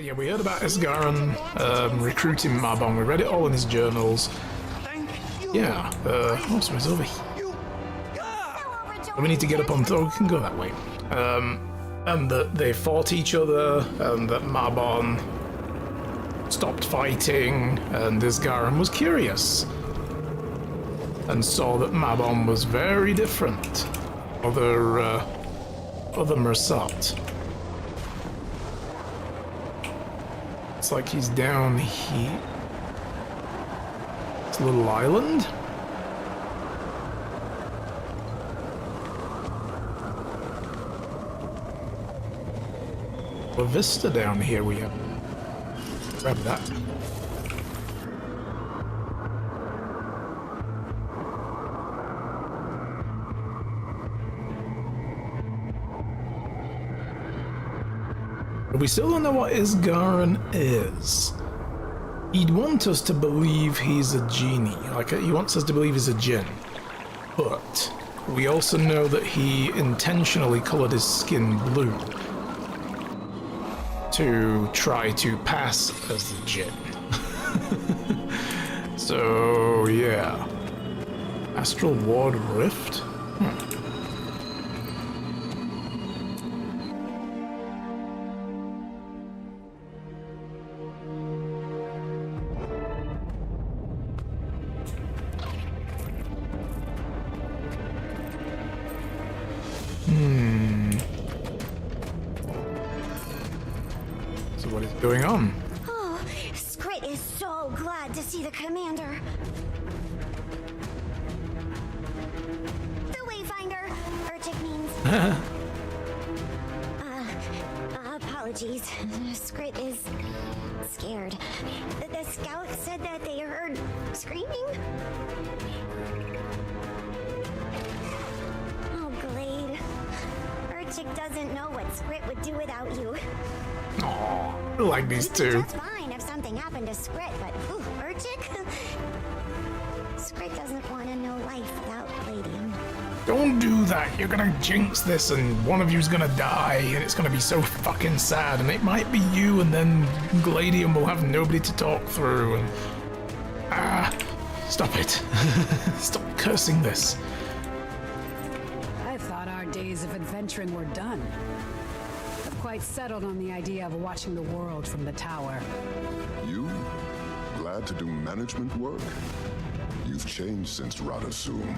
Yeah, we heard about Esgaran recruiting Mabon. We read it all in his journals. Yeah, so he's over here. We need to get up on we can go that way. And that they fought each other, and that Mabon stopped fighting, and Esgaran was curious. And saw that Mabon was very different. Other Mersat. It's like he's down here. It's a little island. A vista down here we have. Grab that. But we still don't know what Esgaran is. He'd want us to believe he's a genie. Like, he wants us to believe he's a djinn. But we also know that he intentionally colored his skin blue to try to pass as the djinn. So, yeah. Astral Ward Rift? So what is going on? Oh, Skrit is so glad to see the commander. The Wayfinder, Urchik means. Apologies. Skrit is scared. The scout said that they heard screaming. Oh, Glade. Urchik doesn't know what Skrit would do without you. Aw, I like these two. That's fine if something happened to Skrit, but ooh, Urchik? Skrit doesn't want to know life without Gladium. Don't do that. You're gonna jinx this and one of you's gonna die and it's gonna be so fucking sad and it might be you and then Gladium will have nobody to talk through and... stop it. Stop cursing this. I thought our days of adventuring were done. I've quite settled on the idea of watching the world from the tower. You? Glad to do management work? You've changed since Radasum.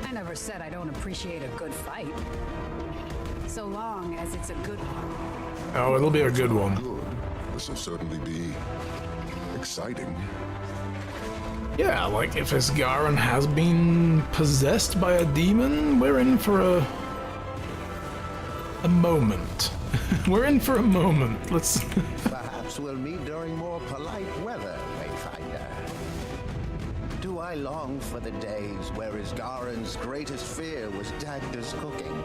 I never said I don't appreciate a good fight. So long as it's a good one. Oh, it'll be a good one. Good. This will certainly be exciting. Yeah, like if Esgaran has been possessed by a demon, we're in for a moment. We're in for a moment. Let's... Perhaps we'll meet during more polite weather, Wayfinder. Do I long for the days where Isgaran's greatest fear was Dagda's cooking?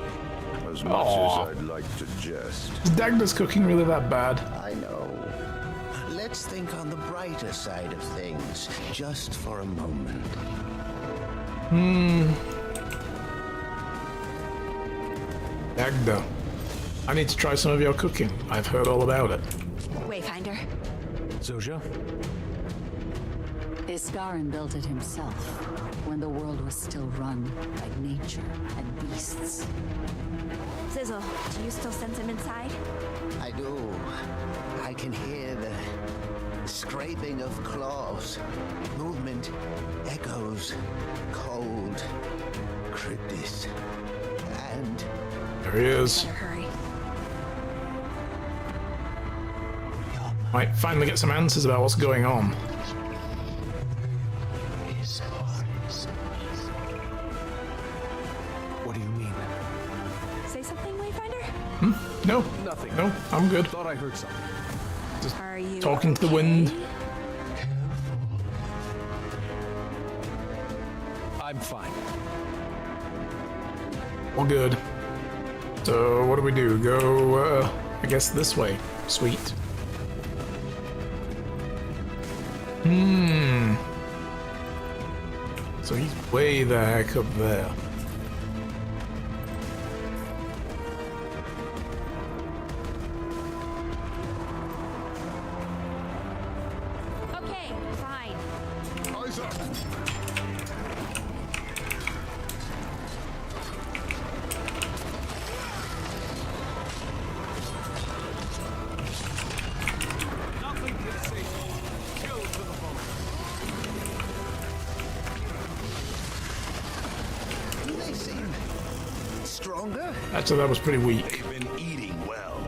As much as I'd like to jest. Is Dagda's cooking really that bad? I know. Let's think on the brighter side of things, just for a moment. Dagda. I need to try some of your cooking. I've heard all about it. Wayfinder. Zojia? Isgaran built it himself, when the world was still run by nature and beasts. Sizzle, do you still sense him inside? I do. I can hear the scraping of claws, movement, echoes, cold, cryptis, and... There he is. Better hurry. Might finally get some answers about what's going on. What do you mean? Say something, Wayfinder? No. Nothing. No, I'm good. Thought I heard something. Are you Talking to the wind. I'm fine. All good. So what do we do? Go, I guess this way. Sweet. So he's way the heck up there. Actually, that was pretty weak. They've been eating well.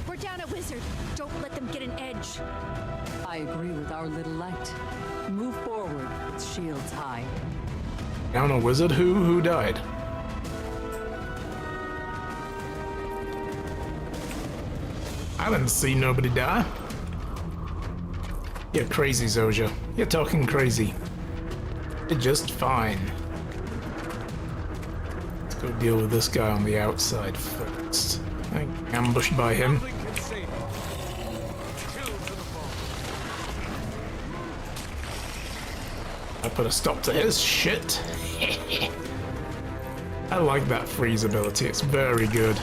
We're down at Wizard. Don't let them get an edge. I agree with our little light. Move forward with shields high. Down a wizard? Who died? I didn't see nobody die. You're crazy, Zojia. You're talking crazy. You're just fine. Let's go deal with this guy on the outside first. I'm ambushed by him. I put a stop to his shit. I like that freeze ability, it's very good.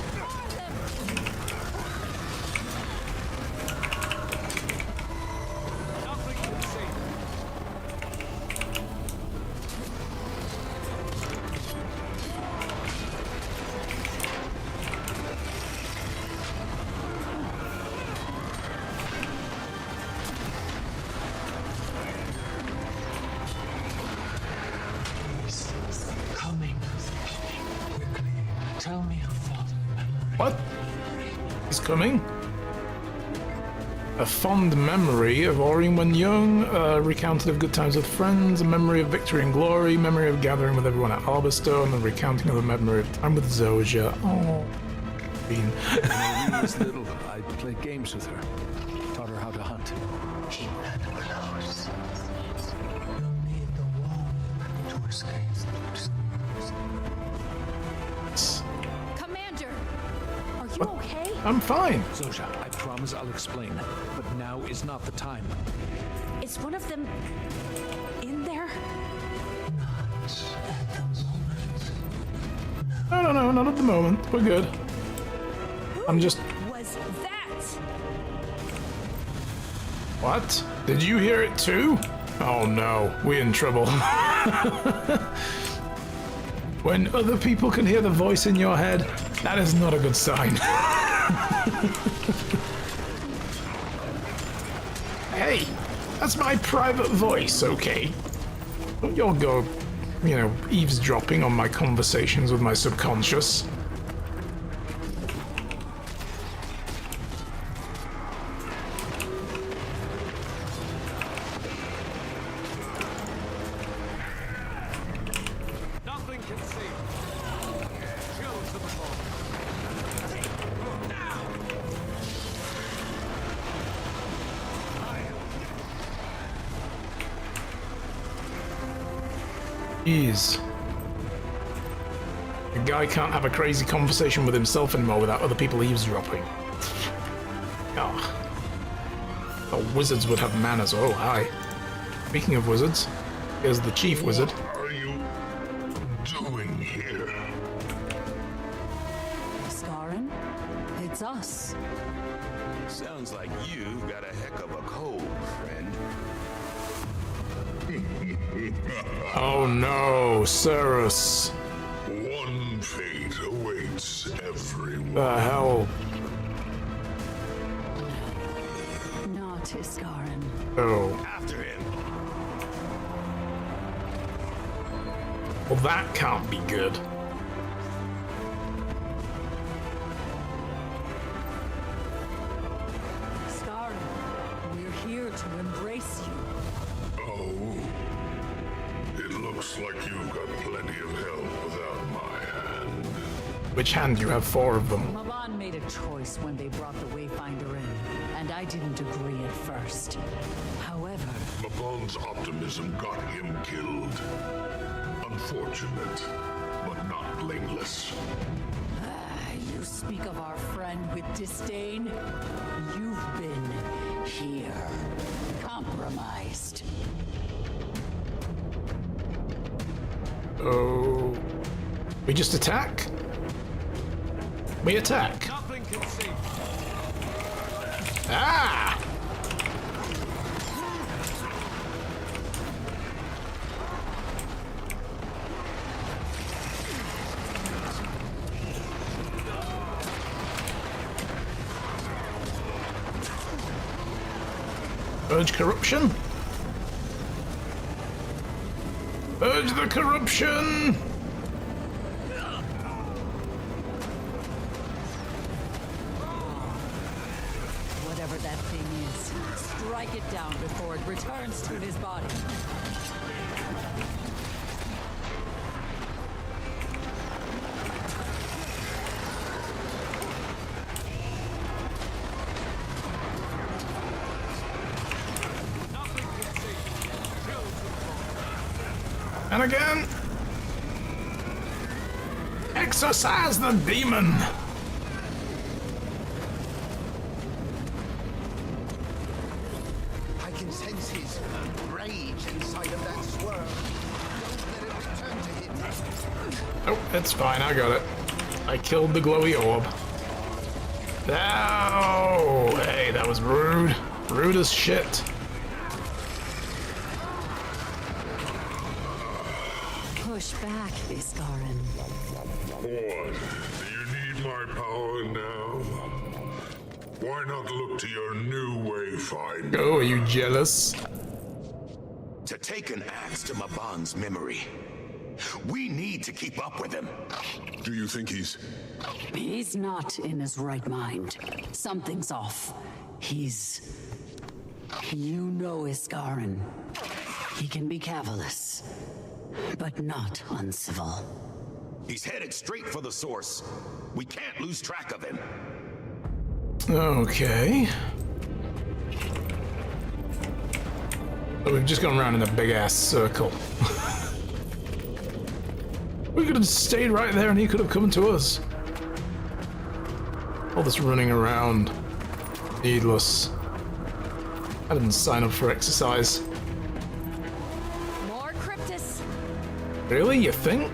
What? He's coming? A fond memory of Orion when young, recounted of good times with friends, a memory of victory and glory, memory of gathering with everyone at Arborstone, and recounting of the memory of time with Zojia. Oh, Bean. When I was little, I played games with her. Taught her how to hunt. Keep that close. You'll need the wall to escape. Commander, are you okay? I'm fine. Zojia, I promise I'll explain, but now is not the time. Is one of them in there? No, not at the moment. We're good. I'm just... Was that? What? Did you hear it too? Oh no, we're in trouble. When other people can hear the voice in your head, that is not a good sign. Hey, that's my private voice, okay? Don't y'all go, you know, eavesdropping on my conversations with my subconscious. Nothing can save me. Chill to the bone. Jeez. The guy can't have a crazy conversation with himself anymore without other people eavesdropping. Oh. Oh, wizards would have manners. Oh, hi. Speaking of wizards, here's the chief wizard. What are you doing here? Scarin, it's us. Sounds like you've got a heck of a cold, friend. Oh no, Cerus. One fate awaits everyone. The hell? Not Scarin. Oh. After him. Well, that can't be good. Scarin, we're here to embrace you. Oh, it looks like you've got plenty of help without my hand. Which hand? You have 4 of them. Maban made a choice when they brought the Wayfinder in, and I didn't agree at first. However, Maban's optimism got him killed. Unfortunate, but not blameless. you speak of our friend with disdain. You've been here, compromised. Oh. We just attack? We attack. Nothing can save Ah! Urge corruption? Urge the corruption! whatever that thing is. Strike it down before it returns to his body. And again! Exorcise the demon! I can sense his rage inside of that swirl. Don't let it return to him. Oh, it's fine, I got it. I killed the glowy orb. Oh, hey, that was rude. Rude as shit. Push back, Iskarin. What? Do you need my power now? Why not look to your new wayfinder? Oh, are you jealous? To take an axe to Maban's memory, we need to keep up with him. Do you think he's... He's not in his right mind. Something's off. He's... You know Iskarin. He can be cavalice, but not uncivil. He's headed straight for the source. We can't lose track of him. Okay. But we've just gone around in a big ass circle. We could have stayed right there and he could have come to us. All this running around. Needless. I didn't sign up for exercise. More Cryptus. Really? You think?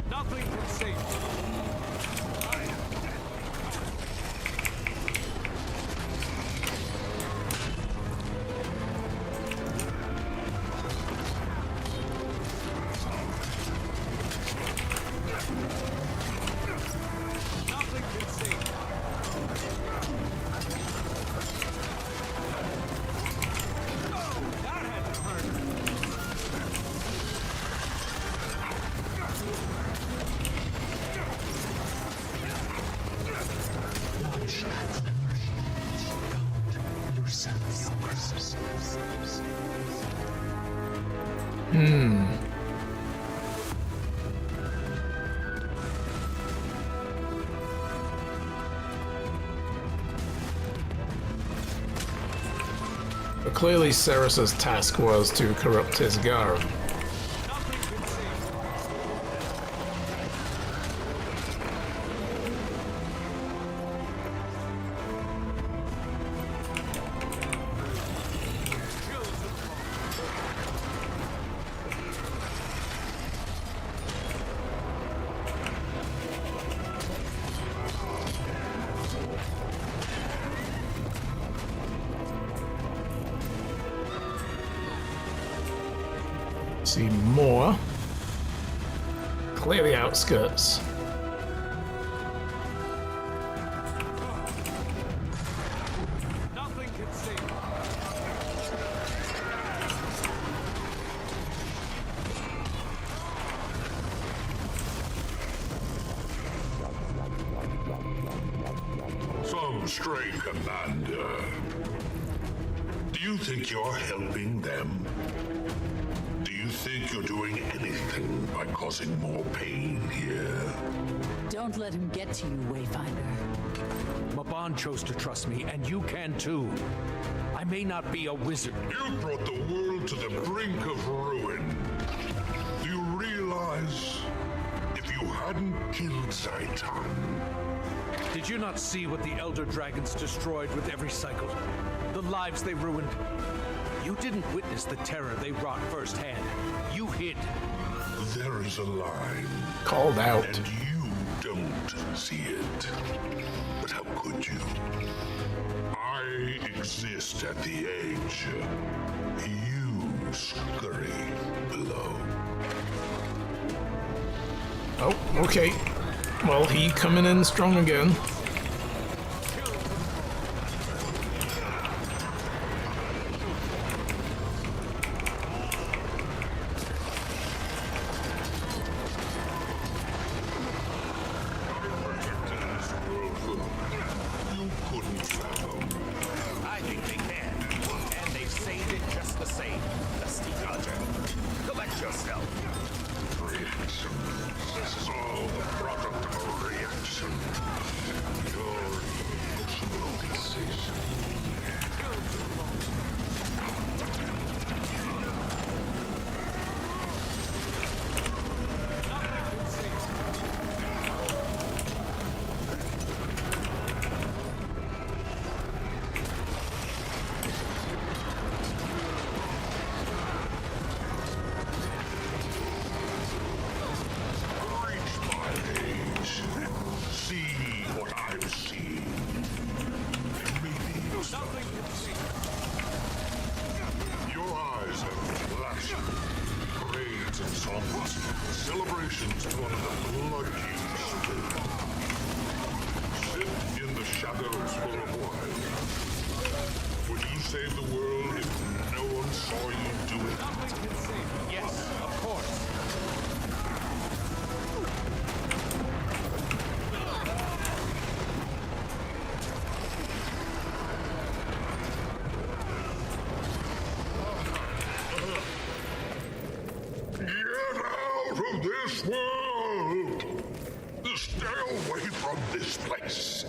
Nothing can save you. Nothing can save you. That had to hurt. Watch and breathe. Don't loosen your grasp. But clearly Ceras's task was to corrupt his Garum. See more. Clear the outskirts. Nothing can save you. Some stray commander. Do you think you're helping them? Do you think you're doing anything by causing more pain here? Don't let him get to you, Wayfinder. Maban chose to trust me, and you can too. I may not be a wizard. You brought the world to the brink of ruin. Do you realize if you hadn't killed Zaitan, Did you not see what the Elder Dragons destroyed with every cycle? The lives they ruined? You didn't witness the terror they wrought firsthand. You hid. there is a line, Called out. and you don't see it. But how could you? I exist at the edge. You scurry below. Oh, okay. Well, he coming in strong again. You couldn't preparations to honor the blood you spilled. Sit in the shadows for a while. Would you save the world if no one saw you do it? Yes, of course. Get out of this world! Stay away from this place.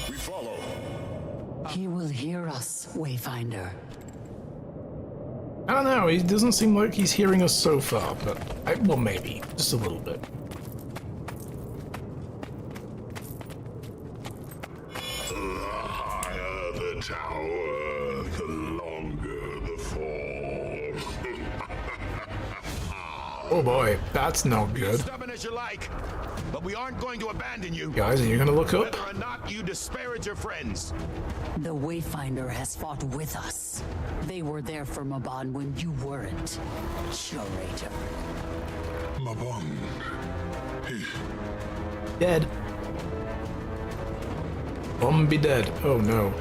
We follow. He will hear us, Wayfinder. I don't know, he doesn't seem like he's hearing us so far, but well, maybe. Just a little bit. The higher the tower, the longer the fall. Oh boy, that's not good. Stubborn as you like, but we aren't going to abandon you. Guys, are you gonna look up? Whether or not you disparage your friends. The Wayfinder has fought with us. They were there for Maban when you weren't, Curator. Maban. He... Dead. Be dead. Oh no.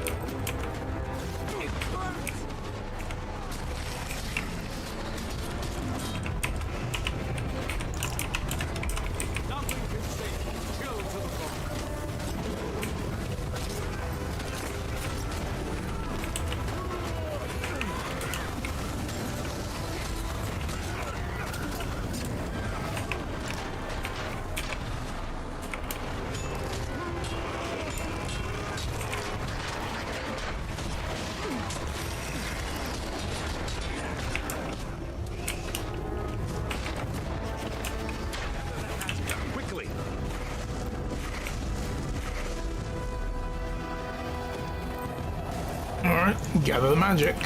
Quickly. Alright, gather the magic.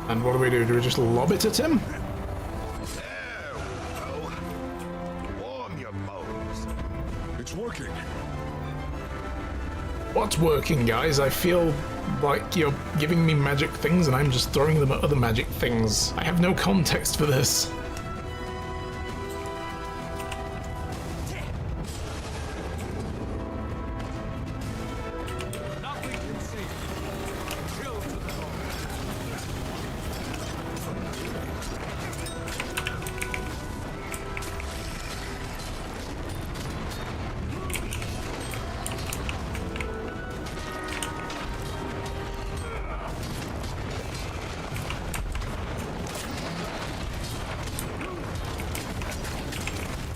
And what do we do? Do we just lob it at him? There we go. Warm your bones. It's working. What's working, guys? I feel like you're giving me magic things and I'm just throwing them at other magic things. I have no context for this. Nothing can save you. Chill to the bone.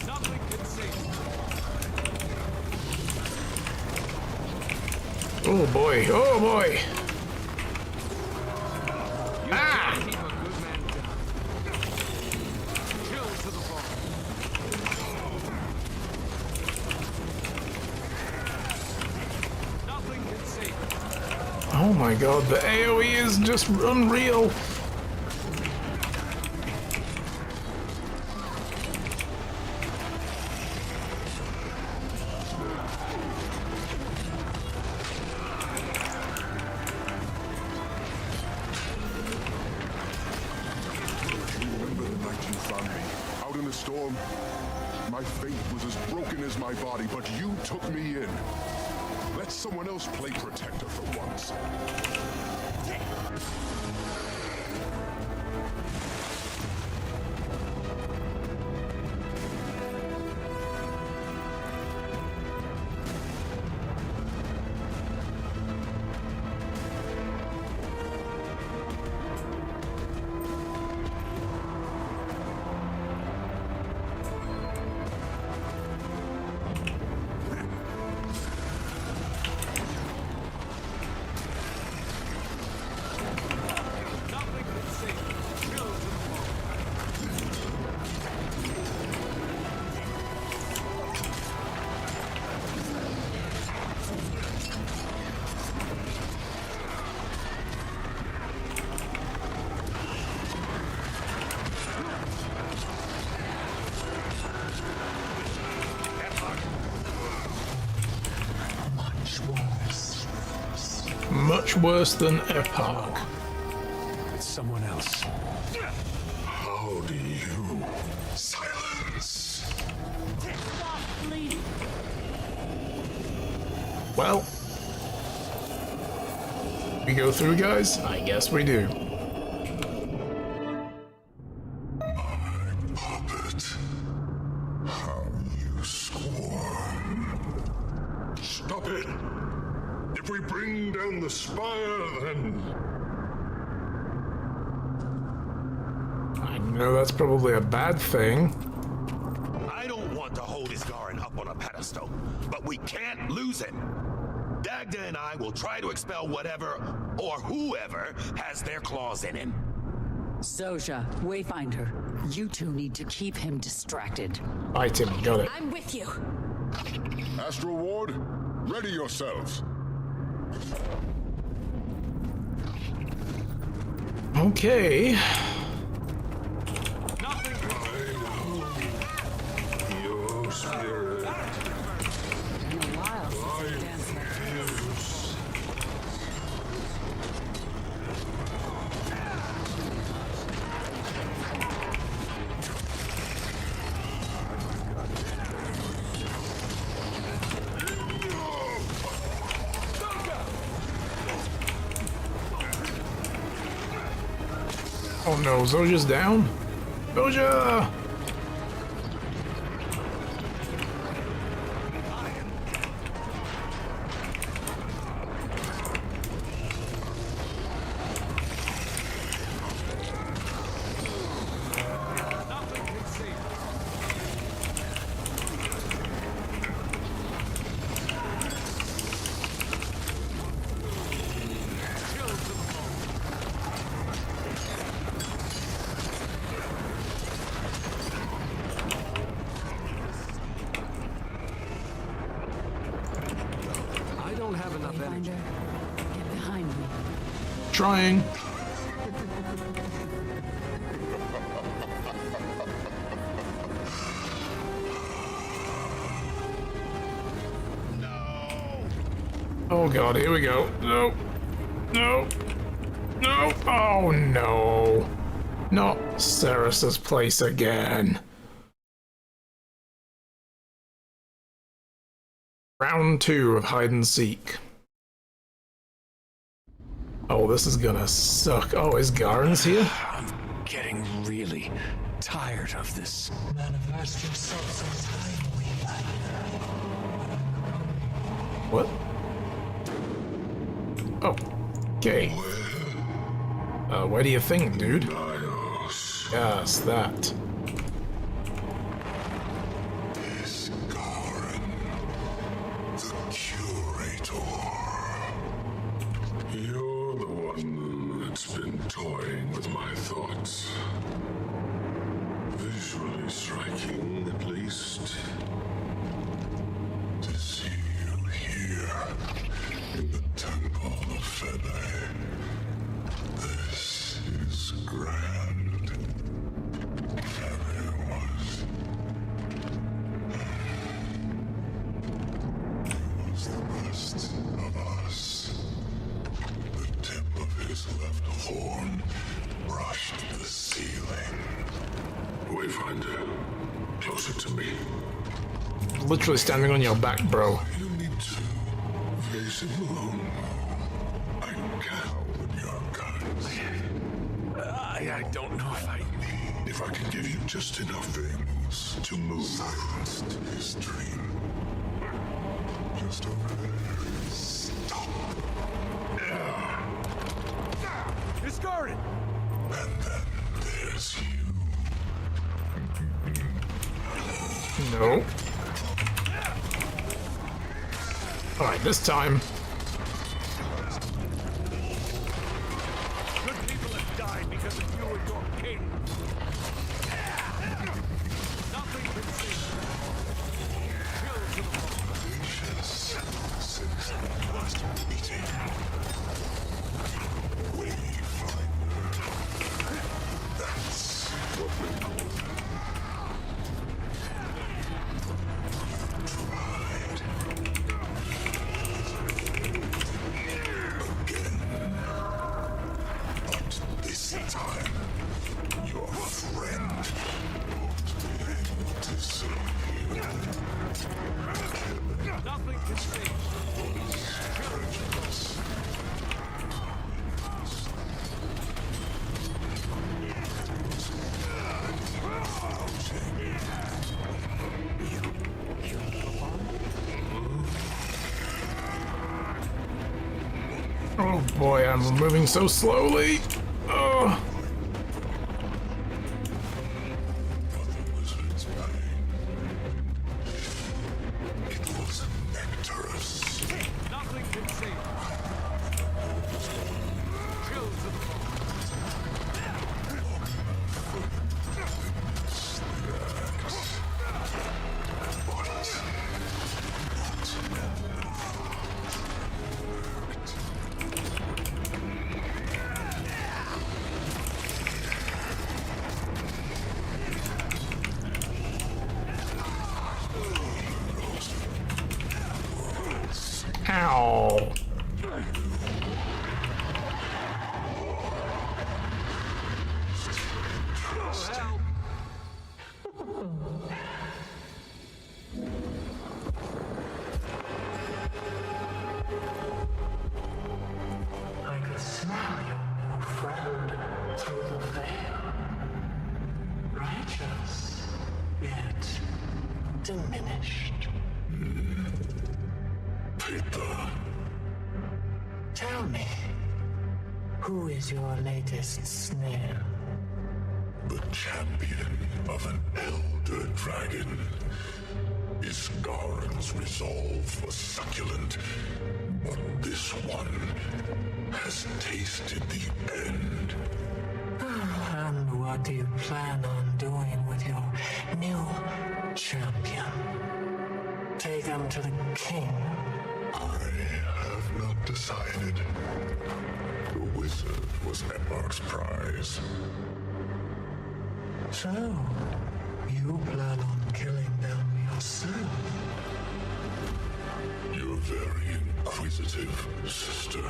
Nothing can save you. Oh boy, oh boy! Ah! Keep a good man down. Chill to the bone. Nothing can save you. Oh my god, the AoE is just unreal! Remember the night you found me, out in the storm? My fate was as broken as my body, but you took me in. Let someone else play protector for once. much worse than Epoch. It's someone else. How do you... Silence. Well, we go through, guys? I guess we do. Puppet. How you scorn. Stop it! If we bring down the spire, then... I know that's probably a bad thing. I don't want to hold Isgarin up on a pedestal, but we can't lose him. Dagda and I will try to expel whatever or whoever has their claws in him. Soja, Wayfinder, you two need to keep him distracted. Fight him, got it. I'm with you. Astral Ward, ready yourselves. Okay. Your spirit. Been a while since I danced like this. Oh no, Zoja's down? Zoja! Wayfinder, get behind me. Trying. Oh god, here we go. No. No. No. Oh no. Not Ceres's place again. Round 2 of hide and seek. Oh, this is gonna suck. Oh, is Garen's here? I'm getting really tired of this. Manifest yourself sometime, Wayfinder. What? Oh, okay. Where do you think, dude? Yes, that. Is Garen the Curator? You're the one that's been toying with my thoughts. Visually striking, at least. To see you here in the Temple of Fede. This is grand. Fede was the best of us. The tip of his left horn brushed the ceiling. Wayfinder, closer to me. Literally standing on your back, bro. You need to face him alone. I cow in your guns. I don't know if I can give you just enough things to move. Silenced his dream. Just over there. Stop. It's guarded. And then there's you. No. Alright, this time. Good people have died because of you and your king. Nothing can save you. Since the last meeting. Wayfinder. That's what we call it. You tried. boy, I'm moving so slowly. Oh. But the wizard's pain. It was nectarous. Nothing can save us. Chill to the Ow. I could smell your new friend through the veil. Righteous, yet diminished. Peter, Tell me, who is your latest snare? the champion of an elder dragon. Is Garen's resolve was succulent, but this one has tasted the end. And what do you plan on doing with your new champion? Take him to the king? I have not decided. The wizard was Eparch's prize. So, you plan on killing them yourself? You're very inquisitive, sister.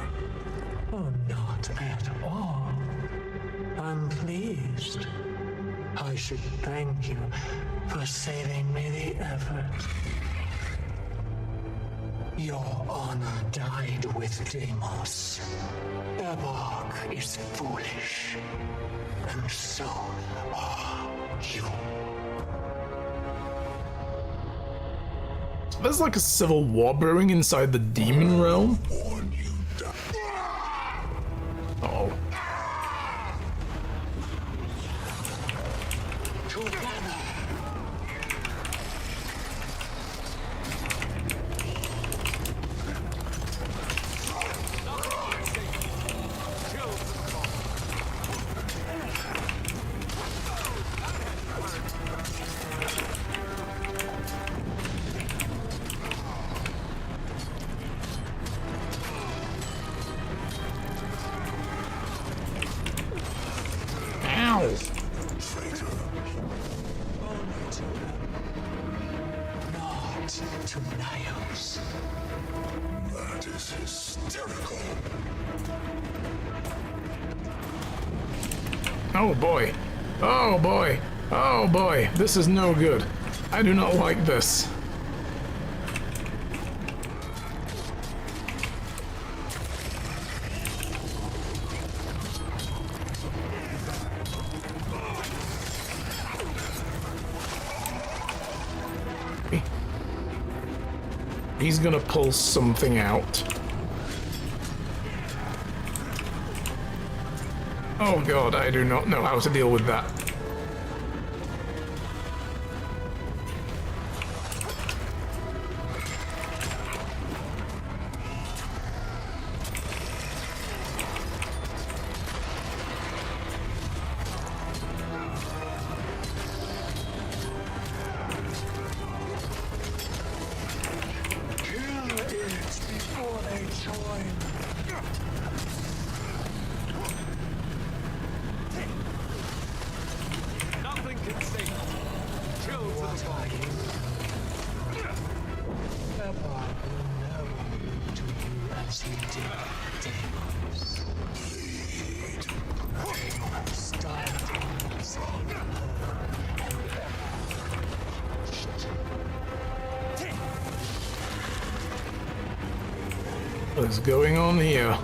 Oh, not at all. I'm pleased. I should thank you for saving me the effort. Your honor died with Deimos. Eparch is foolish. And so are you. There's like a civil war brewing inside the demon realm. Warn you, Uh-oh. Not to Nios. that is hysterical. Oh boy. Oh boy. Oh boy. This is no good. I do not like this. He's gonna pull something out. Oh god, I do not know how to deal with that. Kill it before they join. Nothing can save us. Chill to the What are you doing? Eparch will never to you as he did Deimos. Deimos died as her and What is going on here?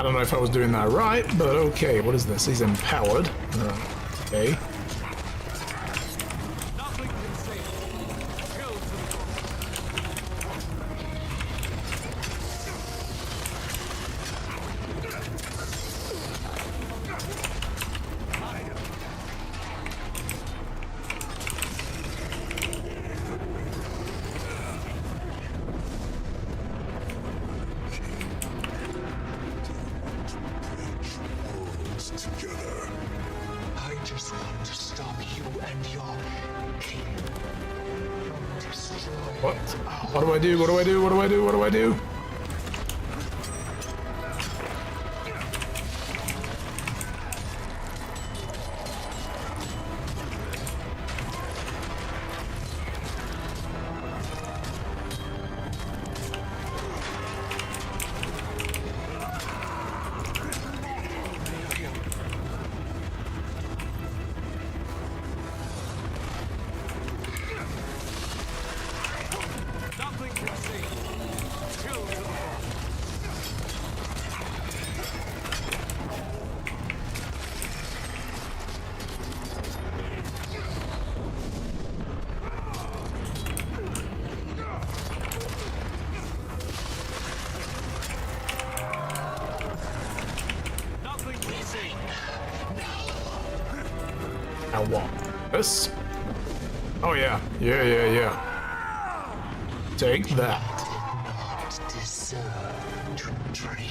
don't know if I was doing that right, but okay. What is this? He's empowered. Okay. Together. I just want to stop you and your king from destroying. What? What do I do? What do I do? What do I do? What do I do? Now what? This? Oh yeah. Yeah. Take that. Not deserve to dream.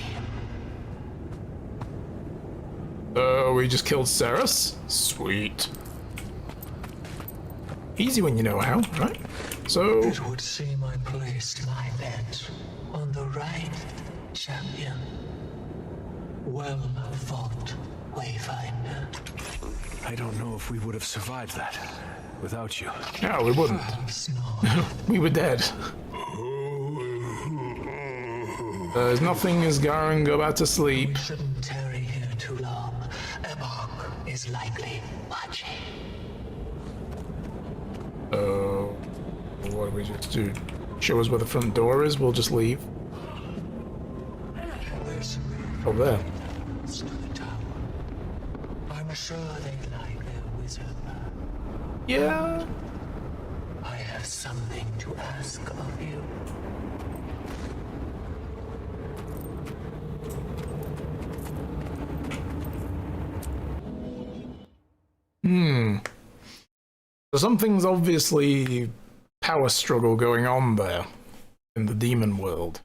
We just killed Ceres? Sweet. Easy when you know how, right? So... It would seem I placed my bet on the right champion. Well fought, Wayfinder. I don't know if we would have survived that without you. No, we wouldn't. We were dead. There's nothing as Garen go back to sleep. We shouldn't tarry here too long. Ebok is likely watching. What do we just do? Show us where the front door is, we'll just leave. Oh, there. To the tower. I'm sure they like their wizard. Yeah. I have something to ask of you. So something's obviously power struggle going on there in the demon world.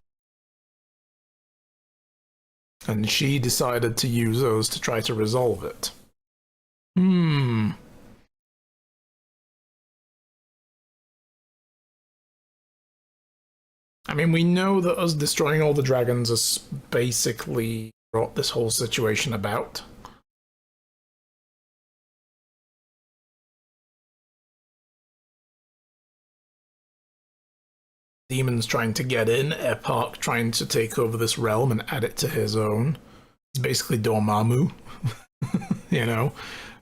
And she decided to use those to try to resolve it. I mean, we know that us destroying all the dragons has basically brought this whole situation about. Demons trying to get in, Epark trying to take over this realm and add it to his own. He's basically Dormammu, you know,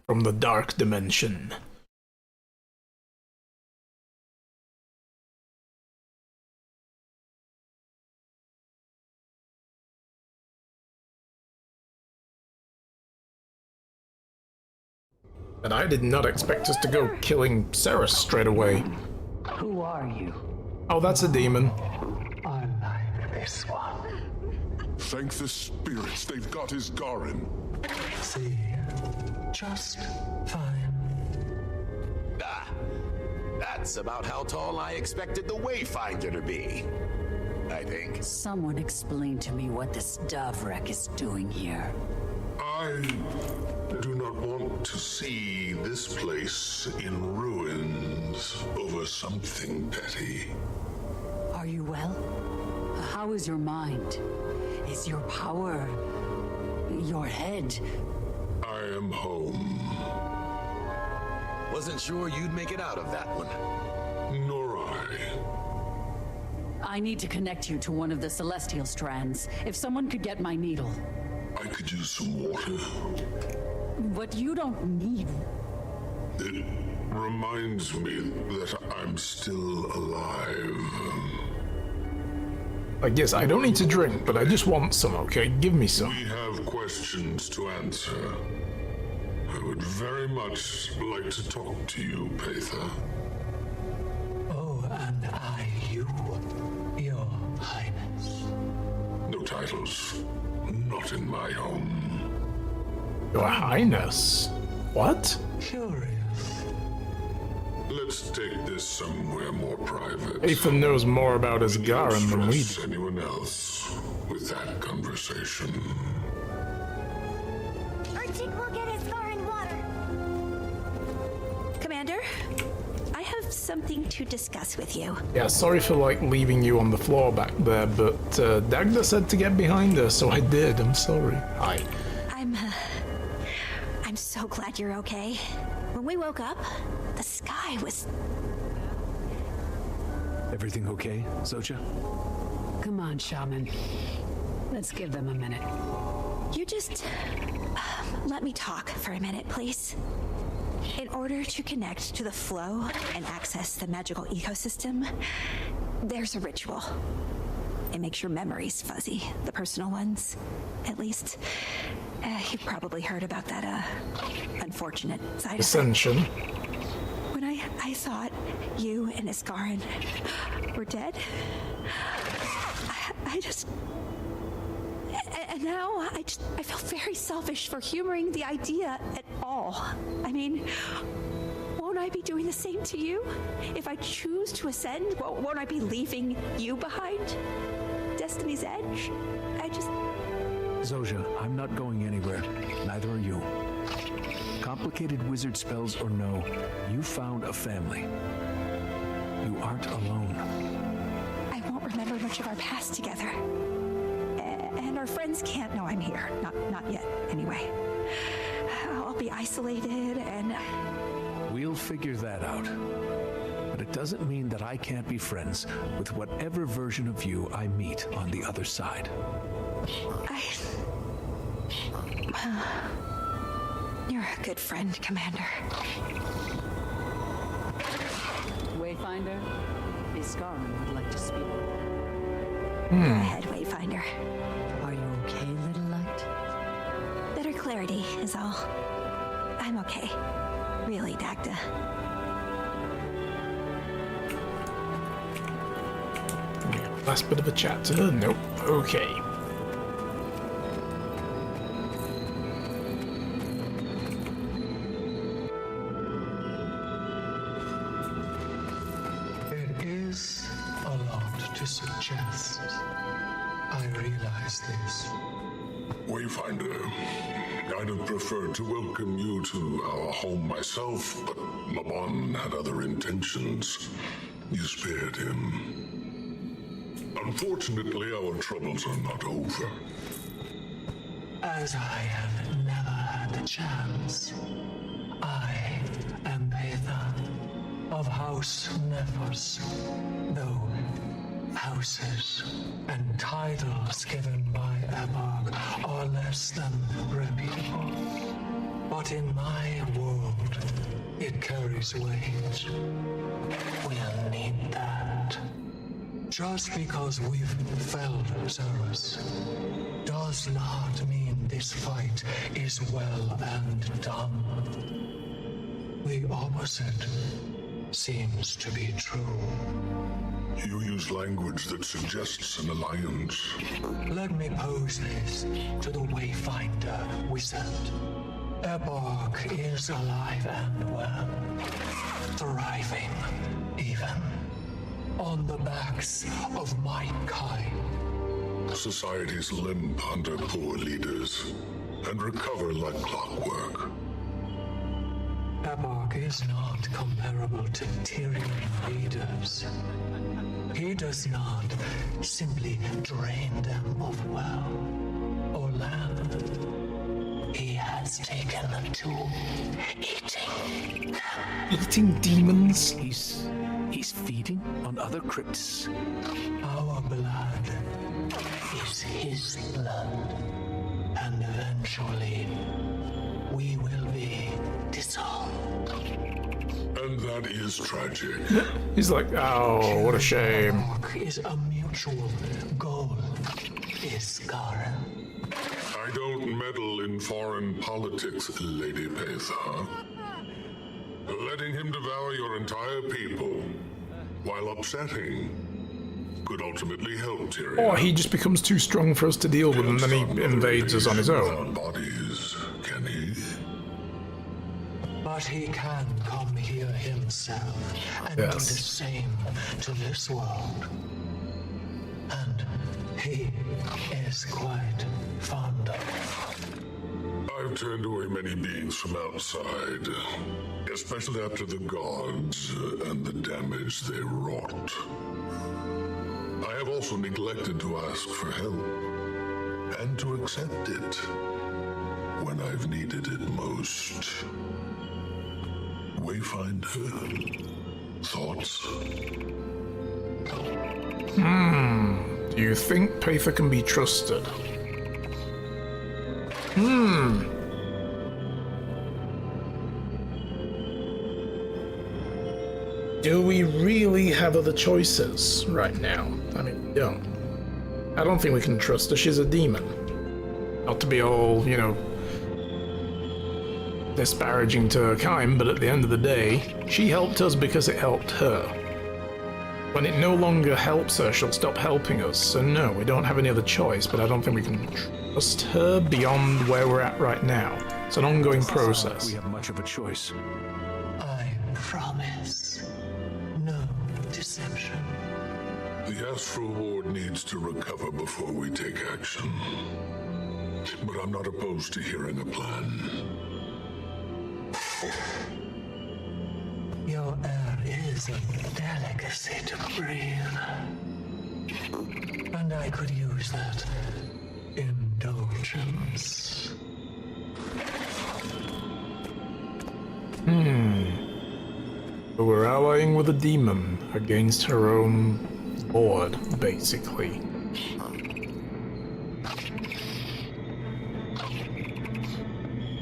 from the dark dimension. And I did not expect us to go killing Ceres straight away. Who are you? Oh, that's a demon. Unlike this one. Thank the spirits, they've got his Garen. See, just fine. Ah, that's about how tall I expected the Wayfinder to be, I think. Someone explain to me what this Davrek is doing here. I do not want to see this place in ruins over something petty. Are you well? How is your mind? Is your power... your head? I am home. Wasn't sure you'd make it out of that one. Nor I. I need to connect you to one of the celestial strands. If someone could get my needle. I could use some water. But you don't need... It reminds me that I'm still alive. I guess I don't need to drink, but I just want some, okay? Give me some. We have questions to answer. I would very much like to talk to you, Patha. Oh, and I, you, Your Highness. No titles. Not in my home. Your Highness? What? Curious. Let's take this somewhere more private. Ethan knows more about Asgaran than we do. Anyone else with that conversation? Urchin will get Asgaran water. Commander, I have something to discuss with you. Yeah, sorry for like leaving you on the floor back there, but Dagda said to get behind her, so I did. I'm sorry. Hi. I'm so glad you're okay. When we woke up, the sky was... Everything okay, Zoja? Come on, Shaman. Let's give them a minute. You just... let me talk for a minute, please. In order to connect to the flow and access the magical ecosystem, there's a ritual. It makes your memories fuzzy, the personal ones, at least. You've probably heard about that, unfortunate side Ascension. effect. When I thought you and Asgaran were dead, I just... And now I feel very selfish for humoring the idea at all. I mean, won't I be doing the same to you? If I choose to ascend, won't I be leaving you behind? Destiny's Edge? I just... Zoja, I'm not going anywhere. Neither are you. Complicated wizard spells or no, you found a family. You aren't alone. I won't remember much of our past together. And our friends can't know I'm here. Not yet, anyway. I'll be isolated and... We'll figure that out. But it doesn't mean that I can't be friends with whatever version of you I meet on the other side. You're a good friend, Commander. Wayfinder, Asgaran would like to speak. Go ahead, Wayfinder. Are you okay, little light? Better clarity is all. I'm okay. Really, Dagda. Last bit of a chat to her. Nope. Okay. It is a lot to suggest. I realize this. Wayfinder, I'd have preferred to welcome you to our home myself, but Mabon had other intentions. You spared him. Unfortunately, our troubles are not over. As I have never had the chance, I am Patha of House Nephos, though houses and titles given by Eborg are less than reputable. But in my world, it carries weight. We'll need that. Just because we've felled Zerus does not mean this fight is well and done. The opposite seems to be true. You use language that suggests an alliance. Let me pose this to the Wayfinder wizard. Eborg is alive and well, thriving even, on the backs of my kind. Societies limp under poor leaders and recover like clockwork. Eborg is not comparable to Tyrian leaders. He does not simply drain them of well or land. He has taken to eating them. Eating demons? He's feeding on other crypts. Our blood is his blood, and eventually we will be dissolved. And that is tragic. He's like, oh, what a shame. Eborg is immune mutual goal, Iskara. I don't meddle in foreign politics, Lady Petha. Letting him devour your entire people, while upsetting, could ultimately help Tyrion. Or he just becomes too strong for us to deal with, and then he invades us on his own. Bodies, can he? But he can come here himself and do the same to this world. And he is quite fond of. I've turned away many beings from outside, especially after the gods and the damage they wrought. I have also neglected to ask for help, and to accept it when I've needed it most. Wayfinder, thoughts? Do you think Petha can be trusted? Do we really have other choices right now? I mean, we don't. I don't think we can trust her. She's a demon. Not to be all, you know, disparaging to her kind, but at the end of the day, she helped us because it helped her. When it no longer helps her, she'll stop helping us. So no, we don't have any other choice, but I don't think we can trust her beyond where we're at right now. It's an ongoing process. We have much of a choice. I promise. No deception. The Astral Ward needs to recover before we take action. But I'm not opposed to hearing a plan. Your air is a delicacy to breathe. And I could use that indulgence. But we're allying with a demon against her own board, basically.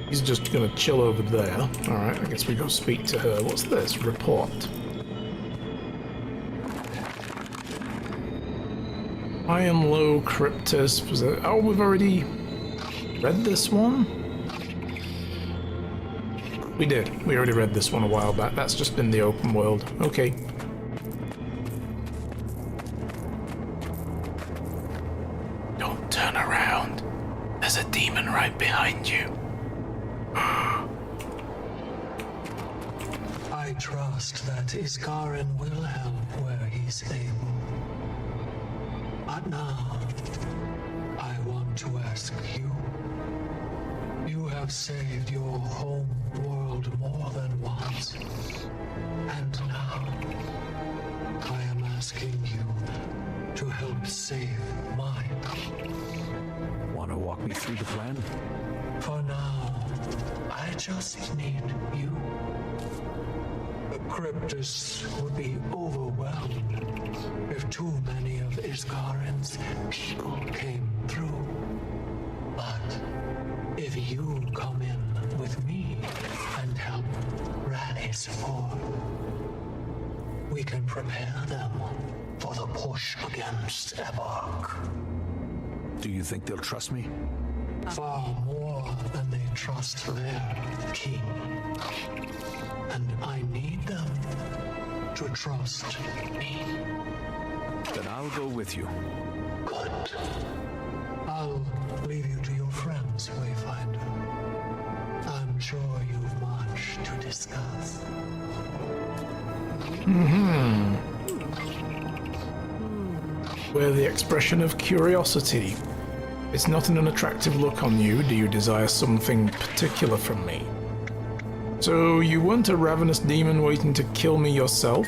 He's just gonna chill over there. Alright, I guess we go speak to her. What's this? Report. High and low cryptis. Was it? Oh, we've already read this one? We did. We already read this one a while back. That's just in the open world. Okay. Don't turn around. There's a demon right behind you. I trust that Iskarin will help where he's able. But now, I want to ask you. You have saved your home world more than once. And now, I am asking you to help save mine. Want to walk me through the plan? For now, I just need you. The Cryptus would be overwhelmed if too many of Iskarin's people came through. But if you come in with me and help rally support, we can prepare them for the push against Ebark. Do you think they'll trust me? Far more than they trust their king. And I need them to trust me. Then I'll go with you. Good. I'll leave you to your friends, Wayfinder. I'm sure you've much to discuss. Where the expression of curiosity. It's not an unattractive look on you. Do you desire something particular from me? So you weren't a ravenous demon waiting to kill me yourself?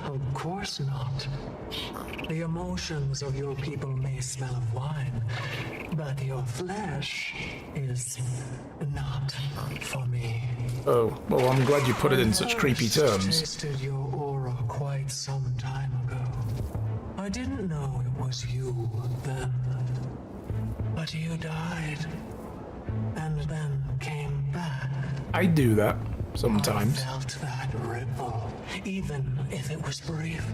Of course not. The emotions of your people may smell of wine, but your flesh is not for me. Oh, well, I'm glad you put it in such creepy I terms. tasted your aura quite some time ago. I didn't know it was you then. But you died, and then came back. I do that sometimes. I felt that ripple, even if it was brief.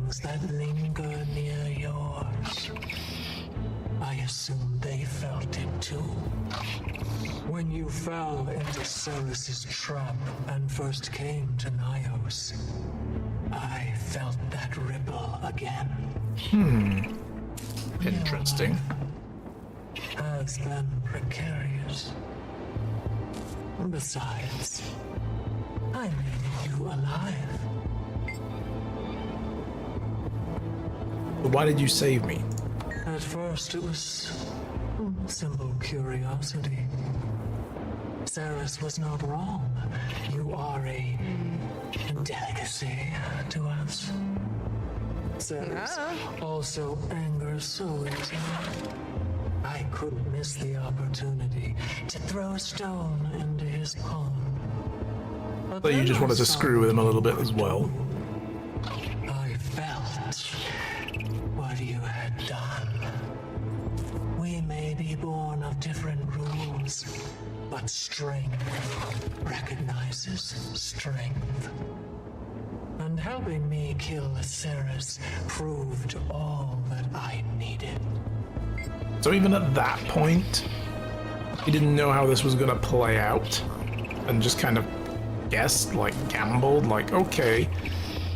feelings that linger near yours. I assume they felt it too. When you fell into Ceres's trap and first came to Nyos, I felt that ripple again. Interesting. Has been precarious. Besides, I needed you alive. But why did you save me? At first it was simple curiosity. Ceres was not wrong. You are a delicacy to us. Ceres also angers so easily. I couldn't miss the opportunity to throw a stone into his pond. So you just wanted to screw with him a little bit as well. I felt what you had done. We may be born of different rules, but strength recognizes strength. And helping me kill Ceres proved all that I needed. So even at that point, you didn't know how this was going to play out, and just kind of guessed, like gambled, like, okay,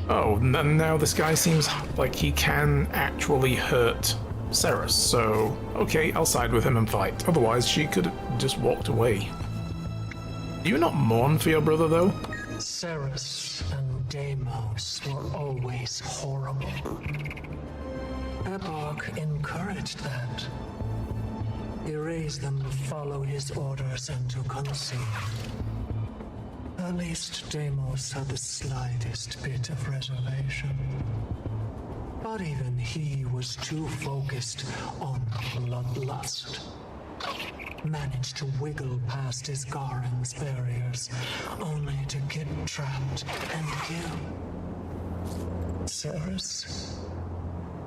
oh, now this guy seems like he can actually hurt Ceres, so okay, I'll side with him and fight. Otherwise, she could have just walked away. Do you not mourn for your brother, though? Ceres and Deimos were always horrible. Epoch encouraged that. He raised them to follow his orders and to conceive. At least Deimos had the slightest bit of reservation. But even he was too focused on bloodlust. Managed to wiggle past his Garen's barriers, only to get trapped and killed. Ceres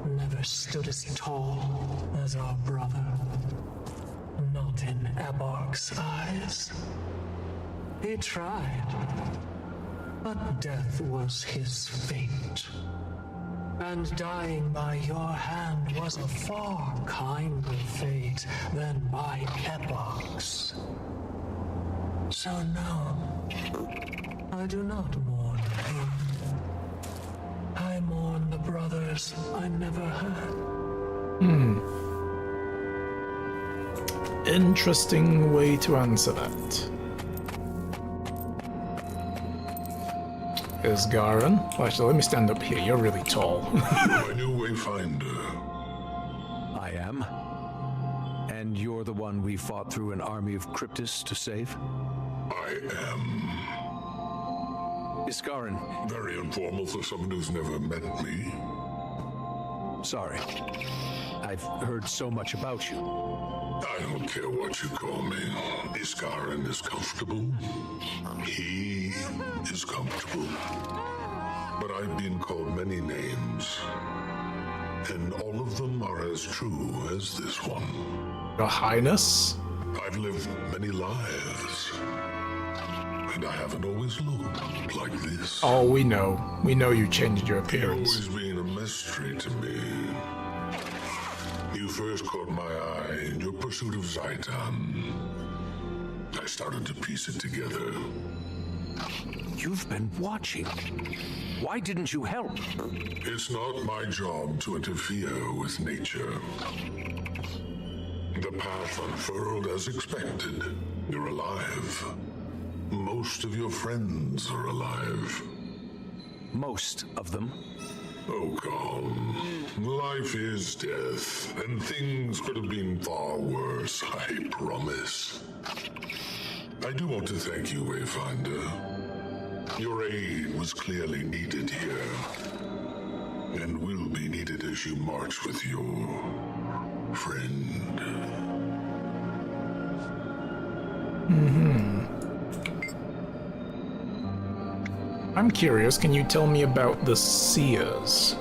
never stood as tall as our brother. Not in Epoch's eyes. He tried, but death was his fate. And dying by your hand was a far kinder fate than by Epoch's. So no, I do not mourn him. I mourn the brothers I never had. Interesting way to answer that. Is Garen? Actually, let me stand up here. You're really tall. My new wayfinder. I am. And you're the one we fought through an army of Cryptists to save? I am. Iskarin. Very informal for someone who's never met me. Sorry. I've heard so much about you. I don't care what you call me. Iskarin is comfortable. He is comfortable. But I've been called many names. And all of them are as true as this one. Your Highness? I've lived many lives. And I haven't always looked like this. Oh, we know. We know you changed your You've appearance. always been a mystery to me. You first caught my eye in your pursuit of Zaitan. I started to piece it together. You've been watching. Why didn't you help? It's not my job to interfere with nature. The path unfurled as expected. You're alive. Most of your friends are alive. Most of them. Oh, calm. Life is death, and things could have been far worse, I promise. I do want to thank you, Wayfinder. Your aid was clearly needed here, and will be needed as you march with your friend. I'm curious, can you tell me about the Seers?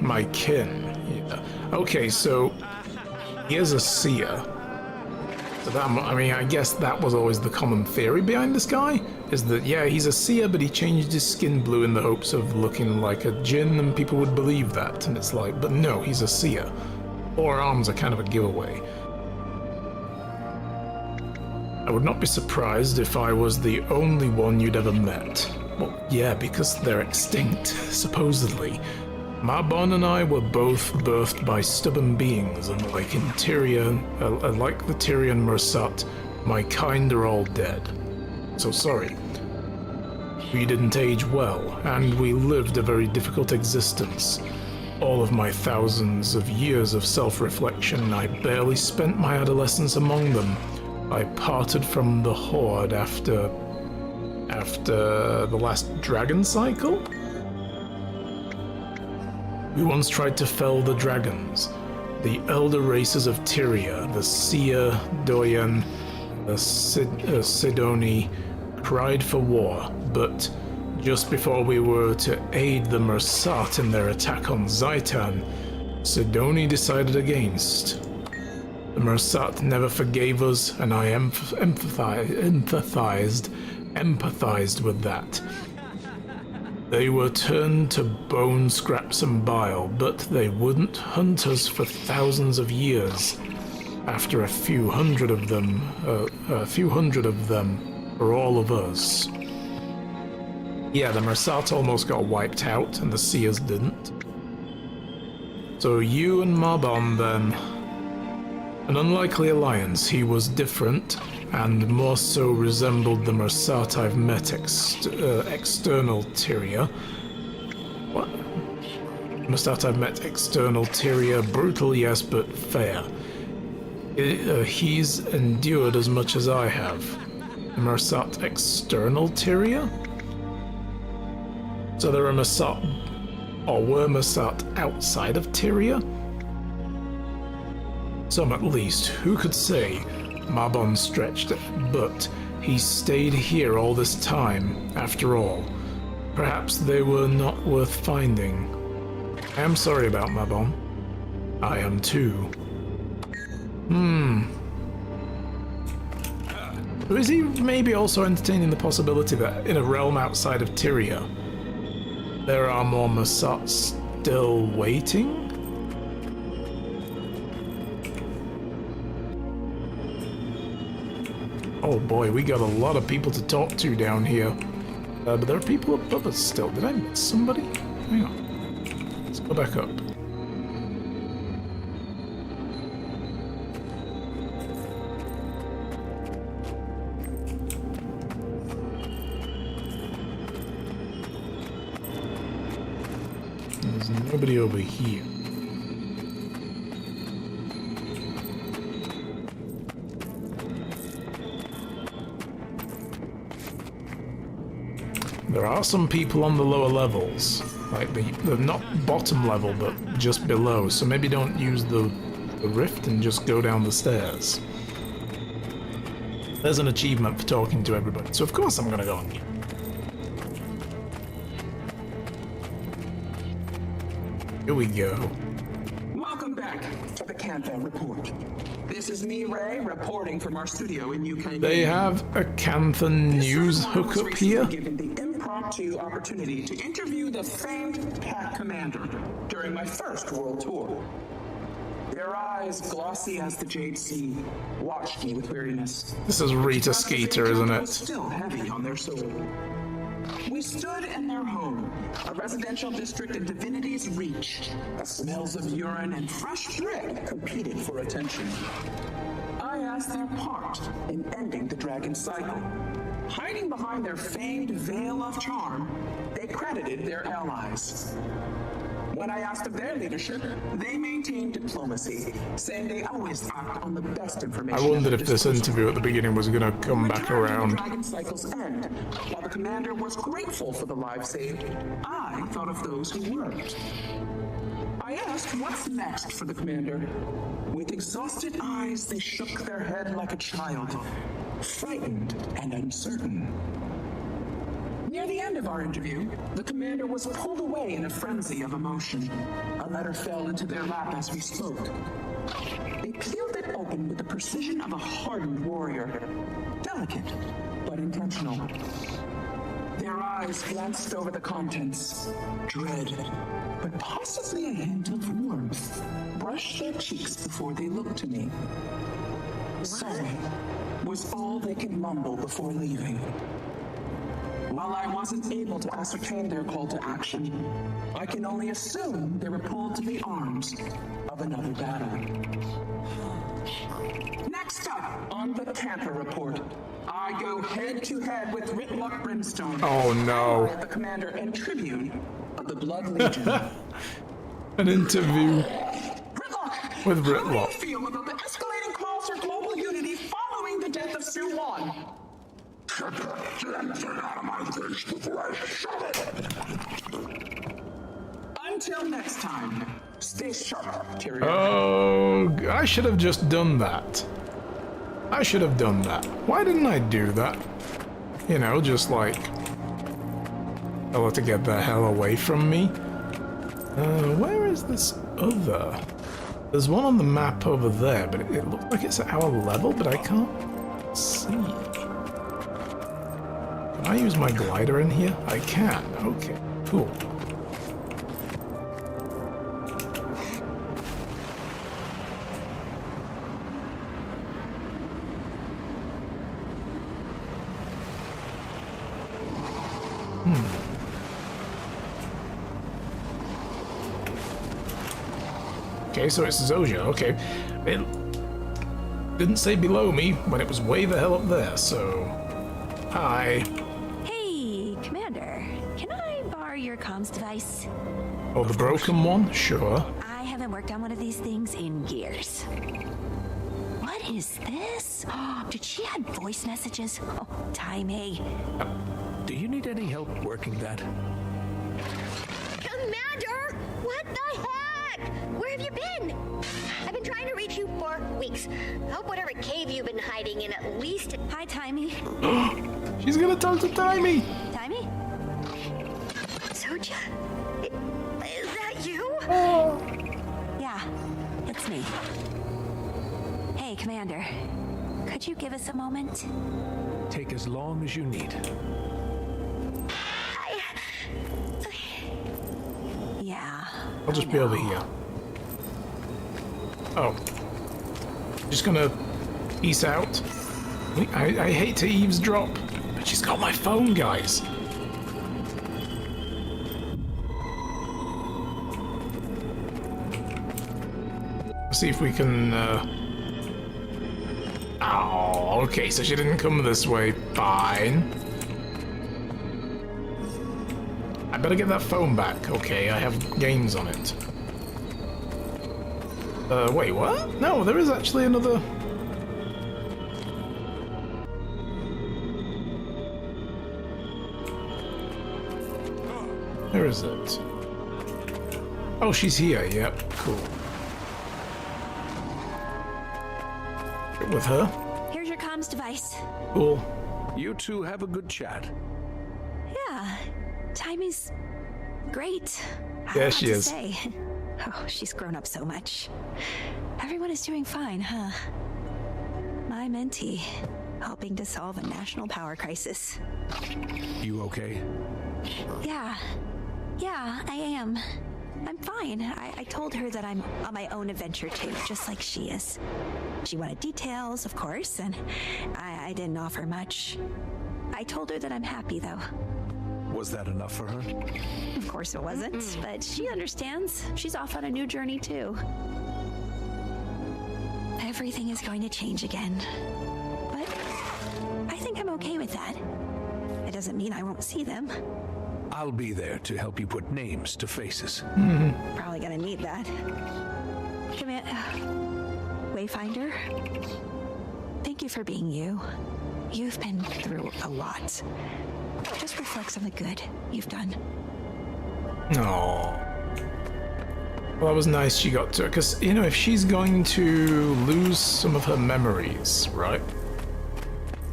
My kin. Yeah. Okay, so he is a Seer. So that, I mean, I guess that was always the common theory behind this guy. is that, yeah, he's a seer, but he changed his skin blue in the hopes of looking like a djinn, and people would believe that. And it's like, but no, he's a seer. 4 arms are kind of a giveaway. I would not be surprised if I was the only one you'd ever met. Well, yeah, because they're extinct, supposedly. Mabon and I were both birthed by stubborn beings, and like in Tyrion, like the Tyrion Mersat, my kind are all dead. So sorry. We didn't age well, and we lived a very difficult existence. All of my thousands of years of self-reflection, I barely spent my adolescence among them. I parted from the Horde after the last dragon cycle? We once tried to fell the dragons, the elder races of Tyria, the Seer, Doyen, the Sidoni, cried for war, but just before we were to aid the Mersat in their attack on Zaitan, Sidoni decided against. The Mersat never forgave us, and I empathized with that. They were turned to bone, scraps, and bile, but they wouldn't hunt us for thousands of years. After a few hundred of them for all of us. Yeah, the Mersat almost got wiped out, and the Seers didn't. So you and Mabon, then. An unlikely alliance. He was different, and more so resembled the Mersat I've met external Tyria. What? Mersat I've met external Tyria. Brutal, yes, but fair. He's endured as much as I have. Mersat external Tyria? So there are Mersat, or were Mersat outside of Tyria? Some at least. Who could say? Mabon stretched, but he stayed here all this time, after all. Perhaps they were not worth finding. I am sorry about Mabon. I am too. Is he maybe also entertaining the possibility that in a realm outside of Tyria, there are more Mersat still waiting? Oh boy, we got a lot of people to talk to down here. But there are people above us still. Did I miss somebody? Hang on. Let's go back up. There's nobody over here. There are some people on the lower levels, like the not bottom level, but just below, so maybe don't use the rift and just go down the stairs. There's an achievement for talking to everybody, so of course I'm gonna go on here. Here we go. Welcome back to the Cantha Report. This is me, Ray, reporting from our studio in UK. They have a Cantha news hookup here? Given the impromptu opportunity to interview the famed Pack Commander during my first world tour. Their eyes, glossy as the Jade Sea, watched me with weariness. This is Rita Skeeter, isn't it? Still heavy on their soul. We stood in their home, a residential district in Divinity's Reach. The smells of urine and fresh brick competed for attention. I asked their part in ending the dragon cycle. Hiding behind their famed veil of charm, they credited their allies. When I asked of their leadership, they maintained diplomacy, saying they always act on the best information. I wondered if this interview at the beginning was going to come back around. The dragon cycle's end. While the commander was grateful for the lives saved, I thought of those who weren't. I asked what's next for the commander. With exhausted eyes, they shook their head like a child, frightened and uncertain. Near the end of our interview, the commander was pulled away in a frenzy of emotion. A letter fell into their lap as we spoke. They peeled it open with the precision of a hardened warrior. Delicate, but intentional. eyes glanced over the contents. Dread, but possibly a hint of warmth, brushed their cheeks before they looked to me. Sorry was all they could mumble before leaving. While I wasn't able to ascertain their call to action, I can only assume they were pulled to the arms of another battle. Next up on the Tampa Report, I go head-to-head with Ritlock Brimstone. Oh no. The commander and tribune of the Blood Legion. An interview Ritlock, with how do you Ritlock. feel about the escalating calls for global unity following the death of Sue Wan? Until next time, stay sharp, Tyrion. Oh, I should have just done that. I should have done that. Why didn't I do that? You know, just like, tell her to get the hell away from me. Where is this other? There's one on the map over there, but it looks like it's at our level, but I can't see. Can I use my glider in here? I can. Okay, cool. Okay, so it's Zoja, okay. It didn't say below me when it was way the hell up there, so... Hi. Hey, Commander. Can I borrow your comms device? Oh, the broken one? Sure. I haven't worked on one of these things in years. What is this? Oh, did she add voice messages? Oh, timey. Do you need any help working that? Commander! What the heck? Where have you been? I've been trying to reach you for weeks. Hope whatever cave you've been hiding in at least... Hi, Timey. She's gonna talk to Timey! Timey? Zoja? Is that you? Yeah, it's me. Hey, Commander. Could you give us a moment? Take as long as you need. Yeah. I'll just be over here. Oh. Just gonna peace out. I hate to eavesdrop, but she's got my phone, guys. Let's see if we can, Oh, okay, so she didn't come this way. Fine. I better get that phone back. Okay, I have games on it. Wait, what? No, there is actually another... Where is it? Oh, she's here. Yep, cool. Get with her. Here's your comms device. Cool. You two have a good chat. Yeah. Timey's great. Yeah, she is. Say. Oh, she's grown up so much. Everyone is doing fine, huh? My mentee, helping to solve a national power crisis. You okay? Yeah, I am. I'm fine. I told her that I'm on my own adventure too, just like she is. She wanted details, of course, and I didn't offer much. I told her that I'm happy, though. Was that enough for her? Of course it wasn't, but she understands. She's off on a new journey, too. Everything is going to change again. But I think I'm okay with that. It doesn't mean I won't see them. I'll be there to help you put names to faces. Probably gonna need that. Wayfinder, thank you for being you. You've been through a lot. Just reflects on the good you've done. Oh. Well, that was nice she got to it, because, you know, if she's going to lose some of her memories, right?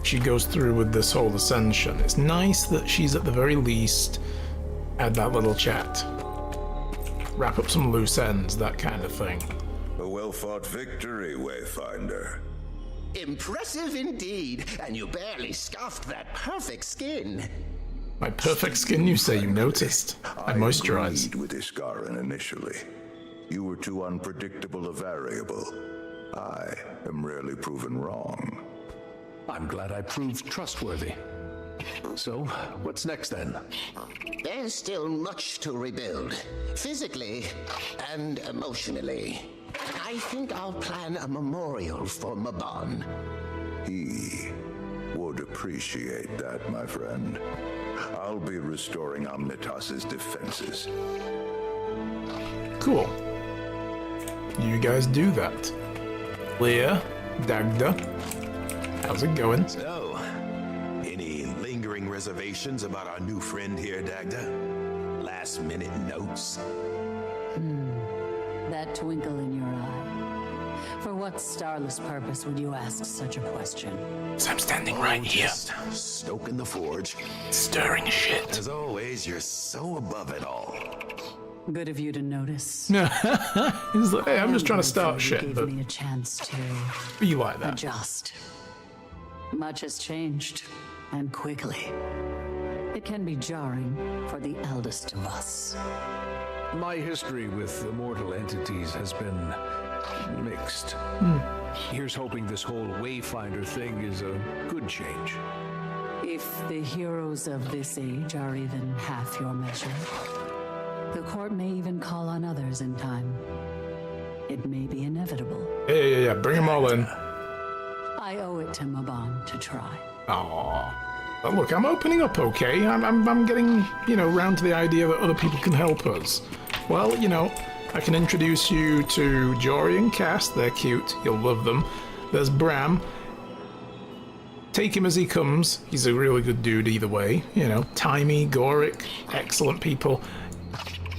She goes through with this whole ascension. It's nice that she's at the very least had that little chat. Wrap up some loose ends, that kind of thing. A well-fought victory, Wayfinder. Impressive indeed, and you barely scuffed that perfect skin. My perfect skin, you say? You noticed. I moisturize. agreed with Iskarin initially. You were too unpredictable a variable. I am rarely proven wrong. I'm glad I proved trustworthy. So, what's next then? There's still much to rebuild, physically and emotionally. I think I'll plan a memorial for Mabon. He would appreciate that, my friend. I'll be restoring Omnitas's defenses. Cool. You guys do that. Leah, Dagda, how's it going? So, any lingering reservations about our new friend here, Dagda? Last minute notes? That twinkle in your eye. For what starless purpose would you ask such a question? So I'm standing right here. Just stoking the forge. Stirring shit. As always, you're so above it all. Good of you to notice. He's like, hey, I'm just trying to start shit, Gave but me a chance to be like that. adjust. Much has changed, and quickly. It can be jarring for the eldest of us. My history with immortal entities has been mixed. Here's hoping this whole Wayfinder thing is a good change. If the heroes of this age are even half your measure, the court may even call on others in time. It may be inevitable. Yeah. Bring them all in. I owe it to Mabon to try. Aww. But look, I'm opening up, okay? I'm getting, round to the idea that other people can help us. Well, I can introduce you to Jory and Cass. They're cute. You'll love them. There's Bram. Take him as he comes. He's a really good dude either way. Timey, Goric, excellent people.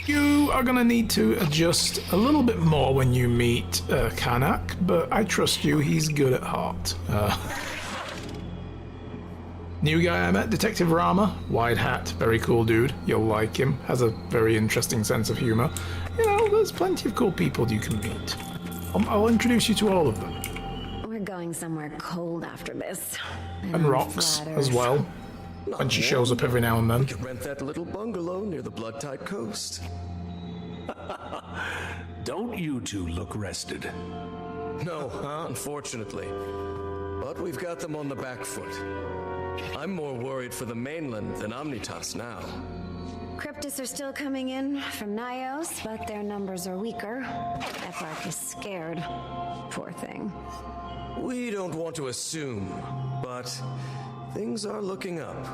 You are going to need to adjust a little bit more when you meet Kanak, but I trust you. He's good at heart. New guy I met, Detective Rama. Wide hat, very cool dude. You'll like him. Has a very interesting sense of humor. There's plenty of cool people you can meet. I'll introduce you to all of them. We're going somewhere cold after this. And Rox as well. When she shows up every now and then. We could rent that little bungalow near the Blood-Tide coast. Don't you two look rested? No, unfortunately. But we've got them on the back foot. I'm more worried for the mainland than Omnitas now. Cryptids are still coming in from Nyos, but their numbers are weaker. Eflark is scared. Poor thing. We don't want to assume, but things are looking up.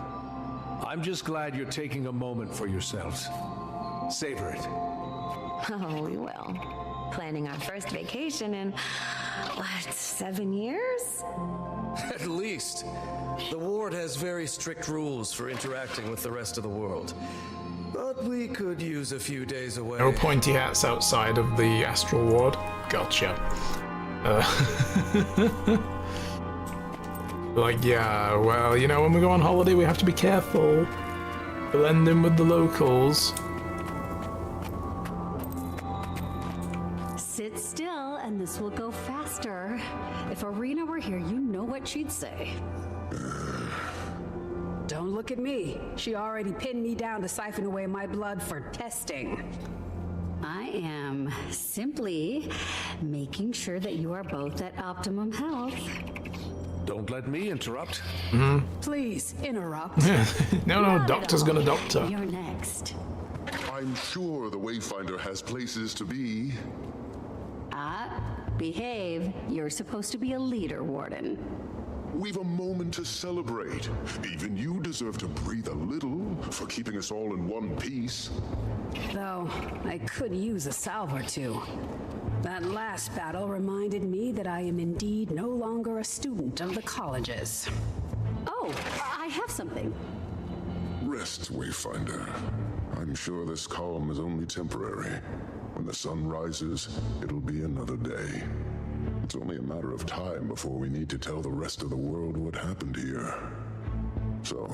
I'm just glad you're taking a moment for yourselves. Savor it. Oh, we will. Planning our first vacation in, 7 years? At least. The ward has very strict rules for interacting with the rest of the world. But we could use a few days away. No pointy hats outside of the Astral Ward. Gotcha. When we go on holiday, we have to be careful. Blend in with the locals. Sit still, and this will go faster. If Arena were here, you know what she'd say. Don't look at me. She already pinned me down to siphon away my blood for testing. I am simply making sure that you are both at optimum health. Don't let me interrupt. Please, interrupt. No, doctor's gonna doctor. You're next. I'm sure the Wayfinder has places to be. Behave. You're supposed to be a leader, Warden. We've a moment to celebrate. Even you deserve to breathe a little for keeping us all in one piece. Though, I could use a salve or two. That last battle reminded me that I am indeed no longer a student of the colleges. Oh, I have something. Rest, Wayfinder. I'm sure this calm is only temporary. When the sun rises, it'll be another day. It's only a matter of time before we need to tell the rest of the world what happened here. So,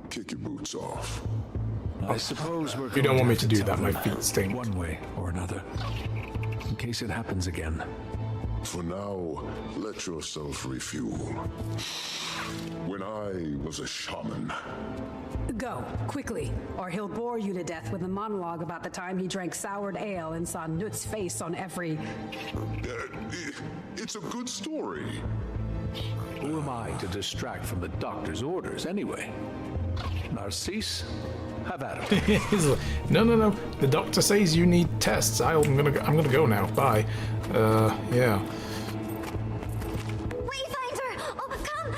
kick your boots off. I suppose we're. You don't want me to do that, my feet stink. One way or another. In case it happens again. For now, let yourself refuel. When I was a shaman, Go, quickly, or he'll bore you to death with a monologue about the time he drank soured ale and saw Nut's face on every... It's a good story. Who am I to distract from the doctor's orders, anyway? Narcisse, have at it. He's like, no. The doctor says you need tests. I'm gonna go now. Bye. Yeah. Wayfinder! Oh, come!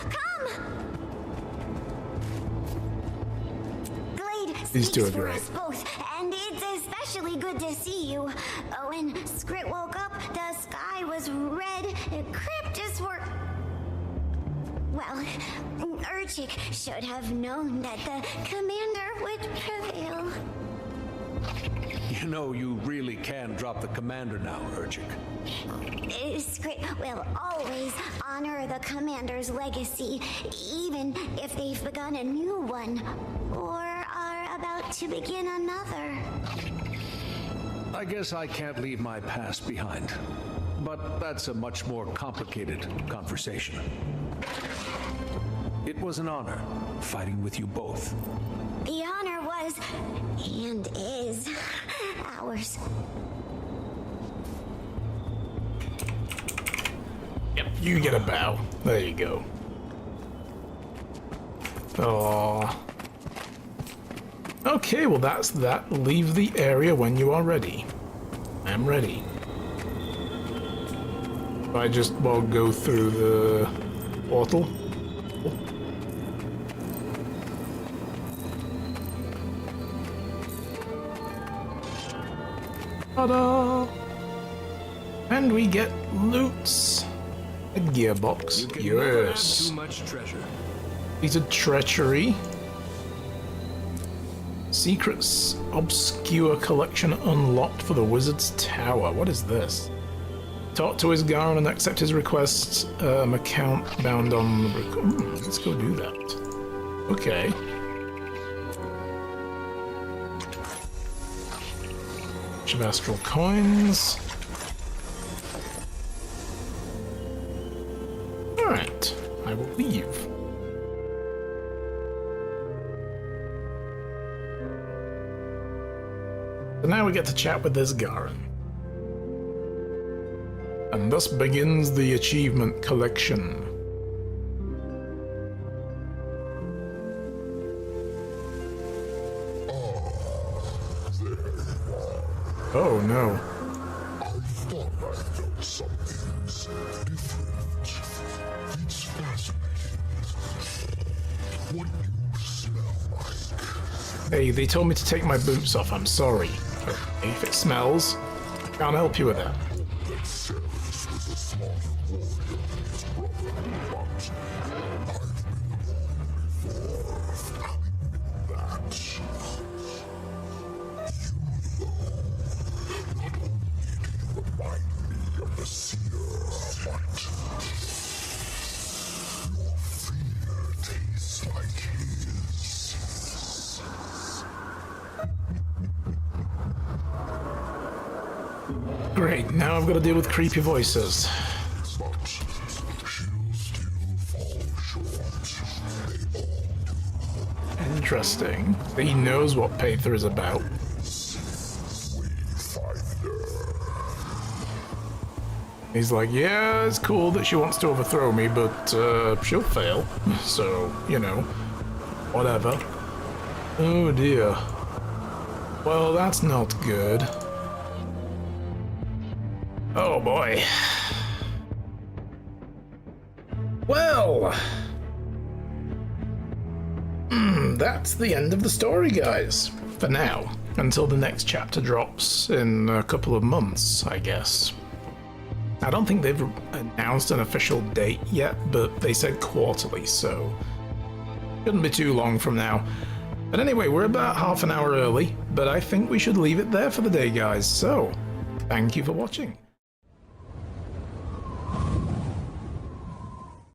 Glade These two are speaks for great. us both, and it's especially good to see you. When Skrit woke up, the sky was red. Cryptids were... Well, Urchik should have known that the commander would prevail. You know, you really can drop the commander now, Urchik. Skrit will always honor the commander's legacy, even if they've begun a new one, or are about to begin another. I guess I can't leave my past behind, but that's a much more complicated conversation. It was an honor fighting with you both. The honor was, and is, ours. Yep, you get a bow. There you go. Aww. Okay, well that's that. Leave the area when you are ready. I'm ready. I just, well, go through the portal. Ta-da! And we get loots. A gearbox. Yes. Too much treasure. Piece of treachery. Secrets obscure collection unlocked for the Wizard's Tower. What is this? Talk to his Garan and accept his requests. Account bound on the let's go do that. Okay. Bunch of astral coins. Alright, I will leave. So now we get to chat with this Garan. And thus begins the achievement collection. Oh no. I thought I felt something different. It's fascinating. What you smell like. Hey, they told me to take my boots off. I'm sorry. Okay, if it smells, I can't help you with that. That Ceres was a small warrior and his brother, but I've been wrong before. That. Remind me of the seer, but your fear tastes like his. Great, now I've got to deal with creepy voices. But she'll still fall short. They all do. Interesting. He knows what Paether is about. He's like, yeah, it's cool that she wants to overthrow me, but she'll fail. So, you know, whatever. Oh dear. Well, that's not good. Oh boy. Well, that's the end of the story, guys. For now, until the next chapter drops in a couple of months, I guess. I don't think they've announced an official date yet, but they said quarterly, so shouldn't be too long from now. But anyway, we're about half an hour early, but I think we should leave it there for the day, guys. So, thank you for watching.